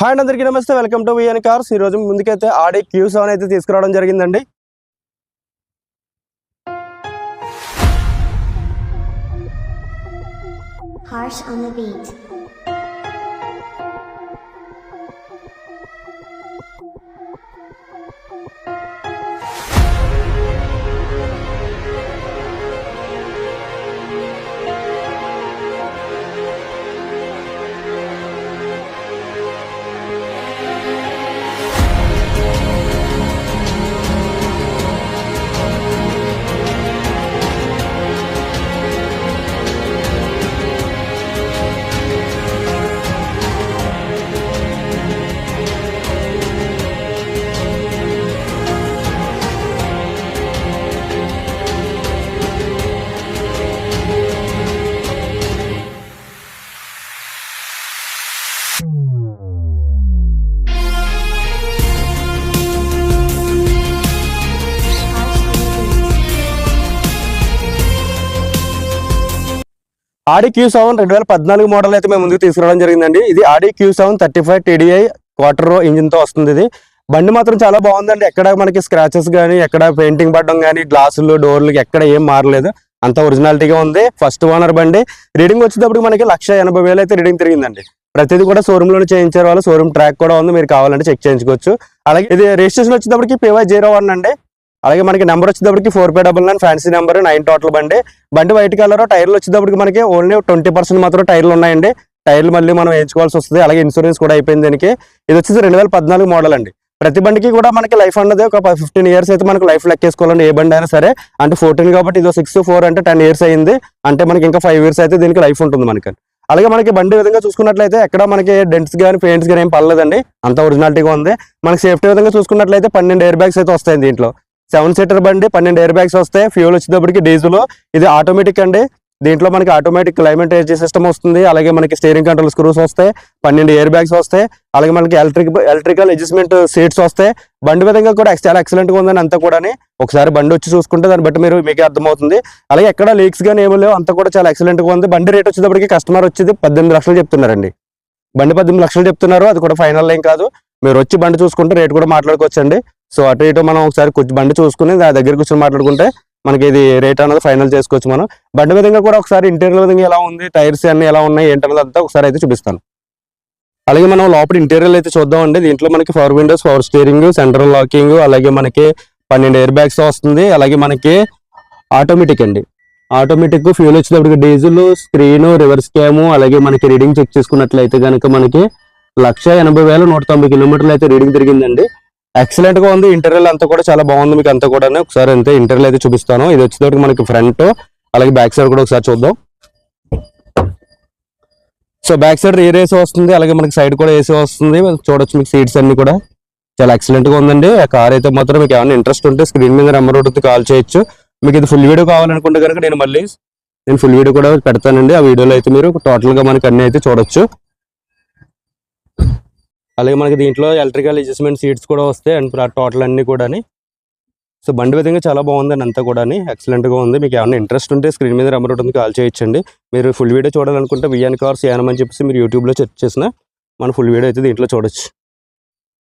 Hi అందరికీ నమస్తే, welcome to VN cars. ఈ రోజు ముందుకైతే ఆడి Q7 అయితే తీసుకురావడం జరిగిందండి. Harsh on the beat. Audi Q7 2014 model అయితే మేము ముందుకు తీసుకురావడం జరిగిందండి. ఇది ఆడి Q7 35 TDI క్వార్టర్ రో ఇంజిన్ తో వస్తుంది. ఇది బండి మాత్రం చాలా బాగుందండి. ఎక్కడ మనకి స్క్రాచెస్ కానీ, ఎక్కడ పెయింటింగ్ పడడం కానీ, గ్లాసులు డోర్లు ఎక్కడ ఏం మారలేదు, అంత ఒరిజినాలిటీగా ఉంది. ఫస్ట్ ఓనర్ బండి. రీడింగ్ వచ్చేటప్పుడు మనకి 1,80,000 అయితే రీడింగ్ తిరిగిందండి. ప్రతిదీ కూడా షోరూమ్ లోనే చేయించారు వాళ్ళు. షోరూమ్ ట్రాక్ కూడా ఉంది, మీరు కావాలంటే చెక్ చేయించుకోవచ్చు. అలాగే ఇది రిజిస్ట్రేషన్ వచ్చేటప్పటికి PY01 అండి. అలాగే మనకి నెంబర్ వచ్చేటప్పటికి 4599 ఫ్యాన్సీ నెంబర్ 9 టోటల్ బండి వైట్ కలర్. టైర్లు వచ్చేటప్పటికి మనకి ఓన్లీ 20% మాత్రం టైర్లు ఉన్నాయండి. టైర్లు మళ్ళీ మనం వేయించుకోవాల్సి వస్తుంది. అలాగే ఇన్సూరెన్స్ కూడా అయిపోయింది దీనికి. ఇది వచ్చేసి 2014 మోడల్ అండి. ప్రతి బండికి కూడా మనకి లైఫ్ అన్నది ఒక 15 ఇయర్స్ అయితే మనకు లైఫ్ లెక్కేసుకోవాలండి, ఏ బండి అయినా సరే. అంటే 14 కాబట్టి ఇది 6 అంటే 10 ఇయర్స్ అయింది. అంటే మనకి ఇంకా 5 ఇయర్స్ అయితే దీనికి లైఫ్ ఉంటుంది మనకి. అలాగే మనకి బండి విధంగా చూసుకున్నట్లయితే ఎక్కడ మనకి డెంట్స్ కానీ పెయింట్స్ కానీ ఏం పర్లేదండి, అంత ఒరిజినాలిటీగా ఉంది. మనకి సేఫ్టీ విధంగా చూసుకున్నట్లయితే 12 ఎయిర్ బ్యాగ్స్ అయితే వస్తాయి దీంట్లో. 7 సీటర్ బండి, 12 ఎయిర్ బ్యాగ్స్ వస్తాయి. ఫ్యూల్ వచ్చేటప్పటికి డీజిల్. ఇది ఆటోమేటిక్ అండి. దీంట్లో మనకి ఆటోమేటిక్ క్లైమేట్ ఏజీ సిస్టమ్ వస్తుంది. అలాగే మనకి స్టీరింగ్ కంట్రోల్ స్క్రూస్ వస్తాయి. 12 ఎయిర్ బ్యాగ్స్ వస్తాయి. అలాగే మనకి ఎలక్ట్రికల్ అడ్జస్ట్మెంట్ సీట్స్ వస్తాయి. బండి విధంగా కూడా చాలా ఎక్సలెంట్ గా ఉందని అంతా కూడా. ఒకసారి బండి వచ్చి చూసుకుంటే దాన్ని బట్టి మీకే అర్థమవుతుంది. అలాగే ఎక్కడ లీక్స్ కానీ ఏమో లేవు, అంతా కూడా చాలా ఎక్సలెంట్ గా ఉంది. బండి రేట్ వచ్చేటప్పటికి కస్టమర్ వచ్చేది 18 లక్షలు చెప్తున్నారండి. బండి 18 లక్షలు చెప్తున్నారు. అది కూడా ఫైనల్ ఏం కాదు, మీరు వచ్చి బండి చూసుకుంటే రేట్ కూడా మాట్లాడుకోవచ్చండి. సో అటు ఇటు మనం ఒకసారి బండి చూసుకుని దాని దగ్గర కూర్చొని మాట్లాడుకుంటే మనకి ఇది రేట్ అనేది ఫైనల్ చేసుకోవచ్చు మనం. బండి విధంగా కూడా ఒకసారి ఇంటీరియర్ విధంగా ఎలా ఉంది, టైర్స్ అన్ని ఎలా ఉన్నాయి ఏంటన్నది అంతా ఒకసారి అయితే చూపిస్తాను. అలాగే మనం లోపల ఇంటీరియర్ అయితే చూద్దామండి. దీంట్లో మనకి 4 విండోస్, 4 స్టీరింగ్, సెంట్రల్ లాకింగ్, అలాగే మనకి 12 ఎయిర్ బ్యాగ్స్ వస్తుంది. అలాగే మనకి ఆటోమేటిక్ అండి. ఆటోమేటిక్ ఫ్యూల్ వచ్చేటప్పటికి డీజిల్, స్క్రీన్, రివర్స్ క్యాము. అలాగే మనకి రీడింగ్ చెక్ చేసుకున్నట్లయితే కనుక మనకి 1,80,190 కిలోమీటర్లు అయితే రీడింగ్ తిరిగిందండి. ఎక్సలెంట్ గా ఉంది. ఇంటీరియర్ అంతా కూడా చాలా బాగుంది మీకు అంతా కూడా. ఒకసారి అంతే ఇంటీరియర్ అయితే చూపిస్తాను. ఇది వచ్చేటప్పటికి మనకి ఫ్రంట్, అలాగే బ్యాక్ సైడ్ కూడా ఒకసారి చూద్దాం. So back side rear AC వస్తుంది. అలాగే మనకి సైడ్ కూడా ఏసీ వస్తుంది. చూడొచ్చు మీకు సీట్స్ అన్ని కూడా చాలా ఎక్సలెంట్ గా ఉందండి. ఆ కార్ అయితే మాత్రం మీకు ఏమైనా ఇంట్రెస్ట్ ఉంటే స్క్రీన్ మీద నెంబర్ ఒకటి కాల్ చేయొచ్చు. మీకు ఇది ఫుల్ వీడియో కావాలనుకుంటే కనుక నేను ఫుల్ వీడియో కూడా పెడతానండి. ఆ వీడియోలో అయితే మీరు టోటల్ గా మనకి అన్ని అయితే చూడొచ్చు. అలాగే మనకి దీంట్లో ఎలక్ట్రికల్ అడ్జస్ట్మెంట్ సీట్స్ కూడా వస్తాయి అండ్ టోటల్ అన్ని కూడా. సో బండి విధంగా చాలా బాగుందండి అంతా కూడా, ఎక్సలెంట్ గా ఉంది. మీకు ఏమైనా ఇంట్రెస్ట్ ఉంటే స్క్రీన్ మీద నెంబర్ ఉంటుంది కాల్ చేయొచ్చండి. మీరు ఫుల్ వీడియో చూడాలనుకుంటే విఎన్ కార్స్ యానం అని చెప్పేసి మీరు యూట్యూబ్లో సెర్చ్ చేసిన మన ఫుల్ వీడియో అయితే దీంట్లో చూడొచ్చు.